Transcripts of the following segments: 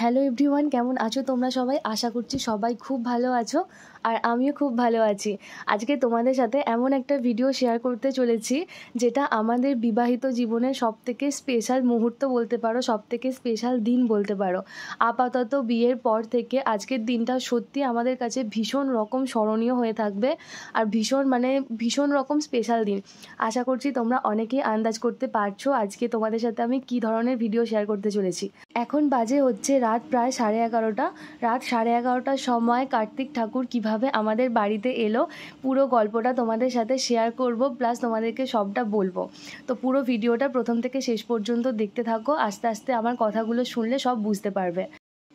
Hello everyone, কেমন আছো তোমরা সবাই? আশা করছি সবাই খুব ভালো আছো আর আমিও খুব ভালো আছি। আজকে তোমাদের সাথে এমন একটা ভিডিও শেয়ার করতে চলেছি যেটা আমাদের বিবাহিত জীবনের সবথেকে স্পেশাল মুহূর্ত বলতে পারো, সবথেকে স্পেশাল দিন বলতে পারো। আপাতত বিয়ের পর থেকে আজকের দিনটা সত্যি আমাদের কাছে ভীষণ রকম স্মরণীয় হয়ে থাকবে আর ভীষণ রকম স্পেশাল দিন। আশা করছি তোমরা অনেকেই আন্দাজ করতে পারছো আজকে তোমাদের সাথে আমি কী ধরনের ভিডিও শেয়ার করতে চলেছি। এখন বাজে হচ্ছে রাত প্রায় 11:30। রাত 11:30টার সময় কার্তিক ঠাকুর কিভাবে আমাদের বাড়িতে এলো পুরো গল্পটা তোমাদের সাথে শেয়ার করব, প্লাস তোমাদেরকে সবটা বলবো। তো পুরো ভিডিওটা প্রথম থেকে শেষ পর্যন্ত দেখতে থাকো, আস্তে আস্তে আমার কথাগুলো শুনলে সব বুঝতে পারবে।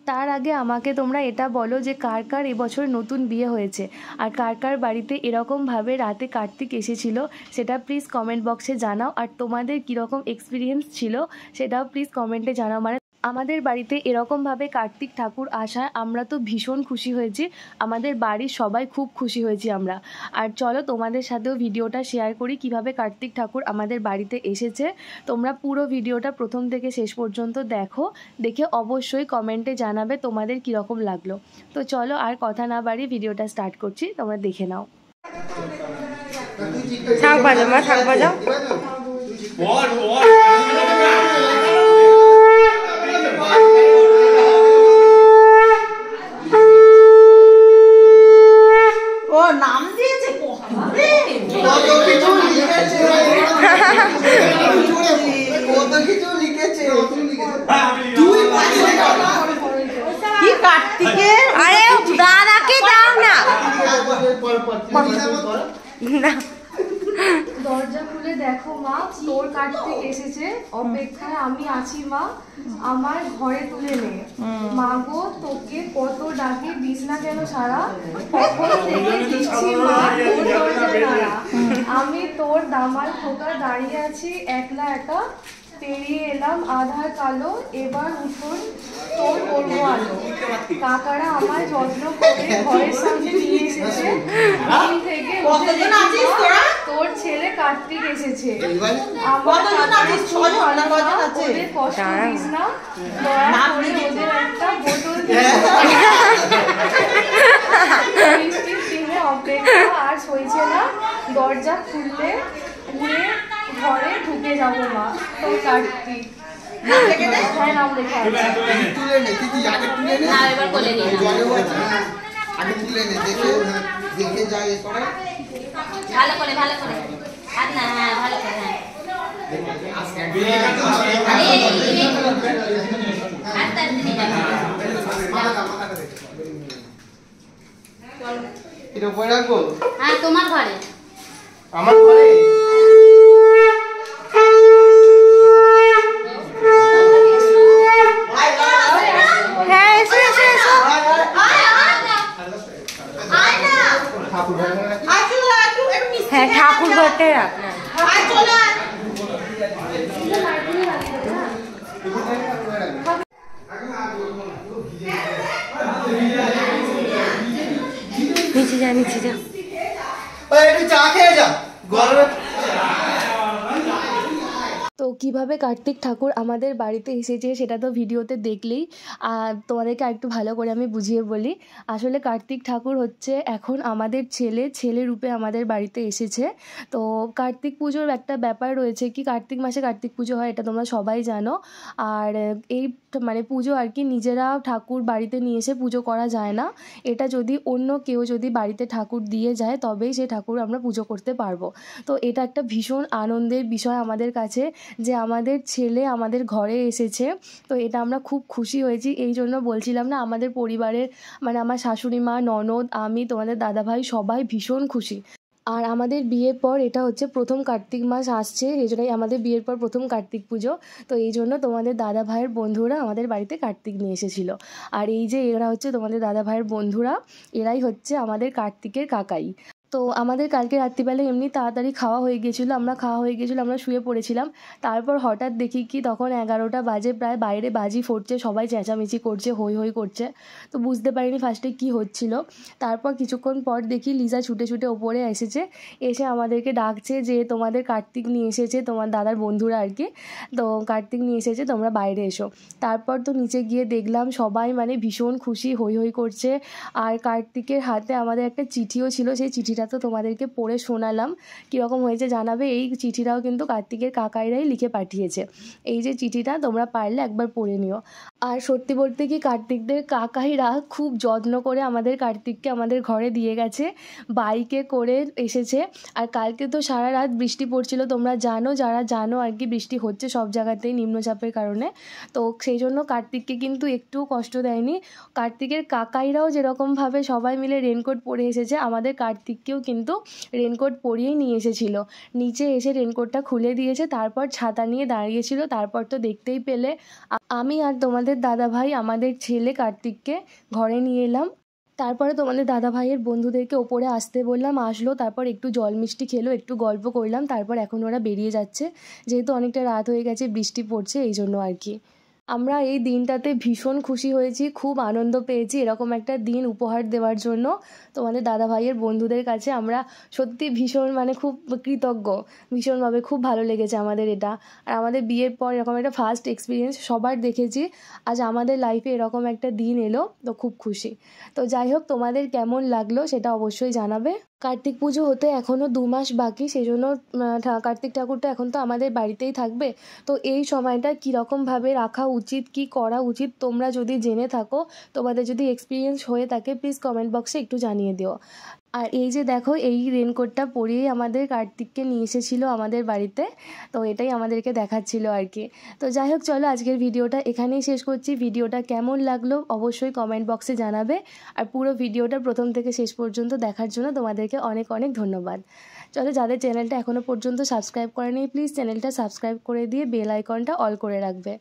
তার আগে আমাকে তোমরা এটা বলো যে কার কার এবছর নতুন বিয়ে হয়েছে আর কার কার বাড়িতে এরকমভাবে রাতে কার্তিক এসেছিলো সেটা প্লিজ কমেন্ট বক্সে জানাও। আর তোমাদের কীরকম এক্সপিরিয়েন্স ছিল সেটাও প্লিজ কমেন্টে জানাও। আমাদের বাড়িতে এরকমভাবে কার্তিক ঠাকুর আসায় আমরা তো ভীষণ খুশি হয়েছি, আমাদের বাড়ির সবাই খুব খুশি হয়েছি আমরা। আর চলো তোমাদের সাথেও ভিডিওটা শেয়ার করি কিভাবে কার্তিক ঠাকুর আমাদের বাড়িতে এসেছে। তোমরা পুরো ভিডিওটা প্রথম থেকে শেষ পর্যন্ত দেখো, দেখে অবশ্যই কমেন্টে জানাবে তোমাদের কীরকম লাগলো। তো চলো আর কথা না বাড়িয়ে ভিডিওটা স্টার্ট করছি, তোমরা দেখে নাও। থাক বাজাও মা, থাক বাজাও। ও নাম দিয়েছে কি কার্তিকের? আরে দাদাকে দাও না। দরজা খুলে দেখো মা, তোর কার্তিক এসেছে, অপেক্ষায় আমি আছি মা, আমার ঘরে তুলে নে। মা গো তোকে কত ডাকি, দিস না কেন সারা, কখন থেকে দিচ্ছি মা তোর দরজা নাড়া। আমি তোর দামাল খোকা দাঁড়িয়ে আছি একলা একা, পেরিয়ে এলাম আধার কালো, এবার উঠোন তোর করবো আলো। কাকারা আমার যত্ন করে ঘরের সামনে নিয়ে এসেছে, দিন থেকে তোর ছেলে কার্তিক এসেছে। আমার ওদের কষ্ট দিস না, দয়া করে ওদের একটা বোতল বৃষ্টির দিনে অপেক্ষা আর সইছে না, দরজা খুললে উড়ে ঘরে ঢুকে যাবো মা তোর কার্তিক। হ্যাঁ নাম লেখা আছে। ভালো করে ভালো করে আর না, হ্যাঁ ভালো করে, হ্যাঁ হ্যাঁ তোমার ঘরে, আমার ঘরে হ্যাঁ ঠাকুর ঘরটাই আপনার। নিচে যা, নিচে যা। একটু চা খেয়ে যা গরমে। তো কিভাবে কার্তিক ঠাকুর আমাদের বাড়িতে এসেছে সেটা তো ভিডিওতে দেখলেই। আর তোমাদেরকে একটু ভালো করে আমি বুঝিয়ে বলি। আসলে কার্তিক ঠাকুর হচ্ছে এখন আমাদের ছেলে রূপে আমাদের বাড়িতে এসেছে। তো কার্তিক পুজোর একটা ব্যাপার রয়েছে কি, কার্তিক মাসে কার্তিক পুজো হয়, এটা তোমরা সবাই জানো। আর এই পুজো আর কি নিজেরা ঠাকুর বাড়িতে নিয়ে এসে পুজো করা যায় না, এটা যদি অন্য কেউ যদি বাড়িতে ঠাকুর দিয়ে যায় তবেই সেই ঠাকুর আমরা পুজো করতে পারবো। তো এটা একটা ভীষণ আনন্দের বিষয় আমাদের কাছে যে আমাদের ছেলে আমাদের ঘরে এসেছে। তো এটা আমরা খুব খুশি হয়েছি, এই জন্য বলছিলাম না আমাদের পরিবারের আমার শাশুড়ি মা, ননদ, আমি, তোমাদের দাদাভাই সবাই ভীষণ খুশি। আর আমাদের বিয়ের পর এটা হচ্ছে প্রথম কার্তিক মাস আসছে, এই জন্যই আমাদের বিয়ের পর প্রথম কার্তিক পুজো। তো এই জন্য তোমাদের দাদা ভাইয়ের বন্ধুরা আমাদের বাড়িতে কার্তিক নিয়ে এসেছিলো। আর এই যে এরা হচ্ছে তোমাদের দাদা ভাইয়ের বন্ধুরা, এরাই হচ্ছে আমাদের কার্তিকের কাকাই। তো আমাদের কালকে রাত্রিবেলা এমনি তাড়াতাড়ি খাওয়া হয়ে গেছিলো, আমরা শুয়ে পড়েছিলাম। তারপর হঠাৎ দেখি কি তখন 11টা বাজে প্রায়, বাইরে বাজি ফুটছে, সবাই চেঁচামেচি করছে, হৈ হৈ করছে। তো বুঝতে পারিনি ফার্স্টে কি হচ্ছিল। তারপর কিছুক্ষণ পর দেখি লিজা ছুটে ছুটে ওপরে এসেছে, এসে আমাদেরকে ডাকছে যে তোমাদের কার্তিক নিয়ে এসেছে, তোমার দাদার বন্ধুরা আর কি, তো কার্তিক নিয়ে এসেছে, তোমরা বাইরে এসো। তারপর তো নিচে গিয়ে দেখলাম সবাই মানে ভীষণ খুশি, হৈ হৈ করছে। আর কার্তিকের হাতে আমাদের একটা চিঠিও ছিল, সেই চিঠিটা তো তোমাদেরকে পড়ে শোনালাম, কীরকম হয়েছে জানাবে। এই চিঠিটাও কিন্তু কার্তিকের কাকাইরাই লিখে পাঠিয়েছে। এই যে চিঠিটা তোমরা পারলে একবার পড়ে নিও। আর সত্যি বলতে কি কার্তিকদের কাকাইরা খুব যত্ন করে আমাদের কার্তিককে আমাদের ঘরে দিয়ে গেছে, বাইকে করে এসেছে। আর কালকে তো সারা রাত বৃষ্টি পড়ছিল, তোমরা জানো, যারা জানো আর কি, বৃষ্টি হচ্ছে সব জায়গাতেই নিম্নচাপের কারণে। তো সেই জন্য কার্তিককে কিন্তু একটুও কষ্ট দেয়নি। কার্তিকের কাকাইরাও যেরকমভাবে সবাই মিলে রেনকোট পরে এসেছে, আমাদের কার্তিককেও কিন্তু রেনকোট পরিয়েই নিয়ে এসেছিল। নিচে এসে রেনকোটটা খুলে দিয়েছে, তারপর ছাতা নিয়ে দাঁড়িয়েছিল। তারপর তো দেখতেই পেলে আমি আর তোমাদের দাদাভাই আমাদের ছেলে কার্তিককে ঘরে নিয়ে এলাম। তারপরে তোমাদের দাদাভাইয়ের বন্ধুদেরকে ওপরে আসতে বললাম, আসলো। তারপর একটু জল মিষ্টি খেলো, একটু গল্প করলাম। তারপর এখন ওরা বেরিয়ে যাচ্ছে, যেহেতু অনেকটা রাত হয়ে গেছে, বৃষ্টি পড়ছে, এই জন্য আর কি। আমরা এই দিনটাতে ভীষণ খুশি হয়েছি, খুব আনন্দ পেয়েছি। এরকম একটা দিন উপহার দেওয়ার জন্য তোমাদের দাদাভাইয়ের বন্ধুদের কাছে আমরা সত্যি ভীষণ মানে খুব কৃতজ্ঞ, ভীষণভাবে খুব ভালো লেগেছে আমাদের এটা। আর আমাদের বিয়ের পর এরকম একটা ফার্স্ট এক্সপিরিয়েন্স সবার দেখেছি, আজ আমাদের লাইফে এরকম একটা দিন এলো, তো খুব খুশি। তো যাই হোক, তোমাদের কেমন লাগলো সেটা অবশ্যই জানাবে। কার্তিক পুজো হতে এখনও 2 মাস বাকি, সেই জন্য কার্তিক ঠাকুরটা এখন তো আমাদের বাড়িতেই থাকবে। তো এই সময়টা কীরকমভাবে রাখা উচিত, কি করা উচিত, তোমরা যদি জেনে থাকো, তোমাদের যদি এক্সপিরিয়েন্স হয়ে থাকে, প্লিজ কমেন্ট বক্সে একটু জানিয়ে দিও। আর এই যে দেখো, এই রেনকোটটা পরিয়েই আমাদের কার্তিককে নিয়ে এসেছিলো আমাদের বাড়িতে, তো এটাই আমাদেরকে দেখাচ্ছিল আর কি। তো যাই হোক, চলো আজকের ভিডিওটা এখানেই শেষ করছি। ভিডিওটা কেমন লাগলো অবশ্যই কমেন্ট বক্সে জানাবে। আর পুরো ভিডিওটা প্রথম থেকে শেষ পর্যন্ত দেখার জন্য তোমাদেরকে অনেক অনেক ধন্যবাদ। চলো, যাদের চ্যানেলটা এখনও পর্যন্ত সাবস্ক্রাইব করেনি, প্লিজ চ্যানেলটা সাবস্ক্রাইব করে দিয়ে বেল আইকনটা অল করে রাখবে।